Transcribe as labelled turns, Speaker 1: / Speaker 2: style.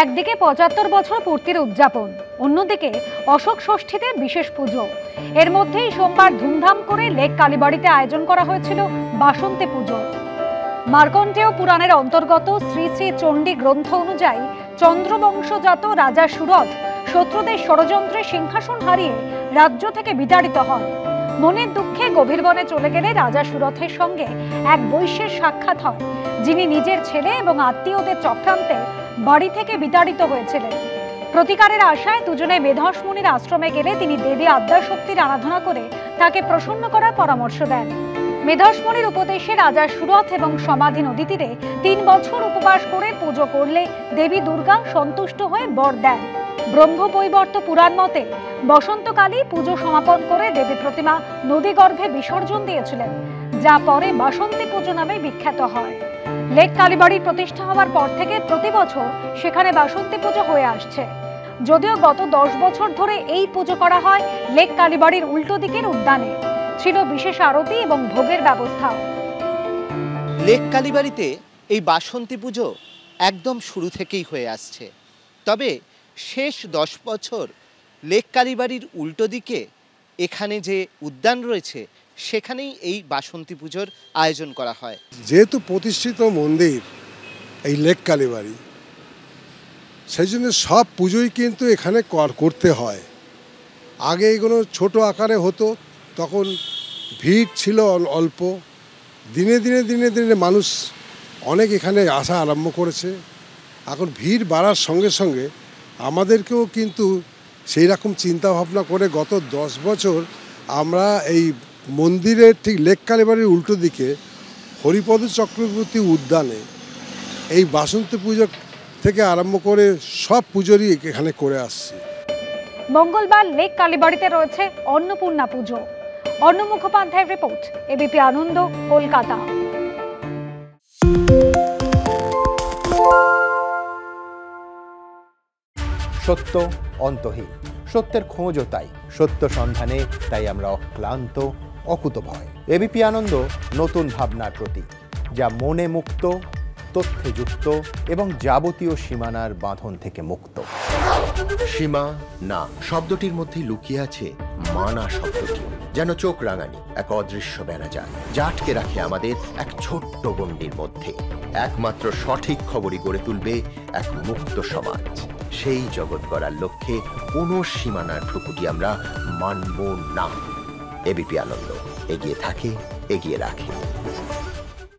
Speaker 1: একদিকে ৭৫ বছর পূর্তির উদযাপন, অন্যদিকে অশোক ষষ্ঠীতে বিশেষ পুজো। এর মধ্যেই সোমবার ধুমধাম করে লেক কালীবাড়িতে আয়োজন করা হয়েছিল বাসন্তী পুজো। মার্কণ্ডেয় পুরাণের অন্তর্গত শ্রী শ্রী চণ্ডী গ্রন্থ অনুযায়ী চন্দ্রবংশজাত রাজা সুরথ শত্রুদের ষড়যন্ত্রে সিংহাসন হারিয়ে রাজ্য থেকে বিতাড়িত হন। মনের দুঃখে গভীর বনে চলে গেলে রাজা সুরথের সঙ্গে এক বৈশ্যের সাক্ষাৎ হয়, যিনি নিজের ছেলে এবং আত্মীয়দের চক্রান্তে বাড়ি থেকে বিতাড়িত হয়েছিলেন। প্রতিকারের আশায় দুজনে মেধস মুনির আশ্রমে গেলে তিনি দেবী আদ্যাশক্তির আরাধনা করে তাকে প্রসন্ন করার পরামর্শ দেন। মেধস মুনির উপদেশে রাজা সুরথ এবং সমাধি নদী তীরে ৩ বছর উপবাস করে পুজো করলে দেবী দুর্গা সন্তুষ্ট হয়ে বর দেন। ব্রহ্মবৈবর্ত পুরাণ মতে বসন্তকালে পুজো সমাপন করে দেবী প্রতিমা নদীগর্ভে বিসর্জন দিয়েছিলেন, যা পরে বাসন্তী পুজো নামে বিখ্যাত হয়। লেক কালীবাড়ির প্রতিষ্ঠা হওয়ার পর থেকে প্রতি বছর সেখানে বাসন্তী পুজো হয়ে আসছে। যদিও গত ১০ বছর ধরে এই পুজো করা হয় লেক কালীবাড়ির উল্টো দিকের উদ্যানে। ছিল বিশেষ আরতি এবং ভোগের ব্যবস্থা।
Speaker 2: লেক কালীবাড়িতে এই বাসন্তী পুজো একদম শুরু থেকেই হয়ে আসছে। তবে শেষ ১০ বছর লেক কালীবাড়ির উল্টো দিকে এখানে যে উদ্যান রয়েছে সেখানেই এই বাসন্তী পুজোর আয়োজন করা হয়।
Speaker 3: যেহেতু প্রতিষ্ঠিত মন্দির এই লেক কালীবাড়ি, সেই জন্য সব পুজোই কিন্তু এখানে করতে হয়। আগে এগুলো ছোট আকারে হতো, তখন ভিড় ছিল অল্প। দিনে দিনে দিনে দিনে মানুষ অনেক এখানে আসা আরম্ভ করেছে। এখন ভিড় বাড়ার সঙ্গে সঙ্গে আমাদেরকেও কিন্তু সেই রকম চিন্তাভাবনা করে গত ১০ বছর আমরা এই মন্দিরের ঠিক লেক কালীবাড়ির উল্টো দিকে হরিপদ চক্রবর্তী উদ্যানে এই বাসন্তী পুজো থেকে আরম্ভ করে সব পুজোরই এখানে করে আসছি।
Speaker 1: মঙ্গলবার লেক কালীবাড়িতে রয়েছে অন্নপূর্ণা পুজো। অর্ণ মুখোপাধ্যায়ের রিপোর্ট, এবিপি আনন্দ, কলকাতা।
Speaker 4: সত্য অন্তহীন, সত্যের খোঁজও তাই, সত্য সন্ধানে তাই আমরা অক্লান্ত, অকুতভয়। এবিপি আনন্দ নতুন ভাবনার প্রতীক, যা মনে মুক্ত, তথ্যে যুক্ত এবং যাবতীয় সীমানার বাঁধন থেকে মুক্ত।
Speaker 5: সীমা না শব্দটির মধ্যে লুকিয়ে আছে মানা শব্দটি, যেন চোখ রাঙানি এক অদৃশ্য বেড়াজাল, যা আটকে রাখে আমাদের এক ছোট্ট গণ্ডির মধ্যে। একমাত্র সঠিক খবরই গড়ে তুলবে এক মুক্ত সমাজ। সেই জগৎ গড়ার লক্ষ্যে কোনো সীমানার ঠুকুটি আমরা মানব না। এবিপি আনন্দ এগিয়ে থাকে, এগিয়ে রাখে।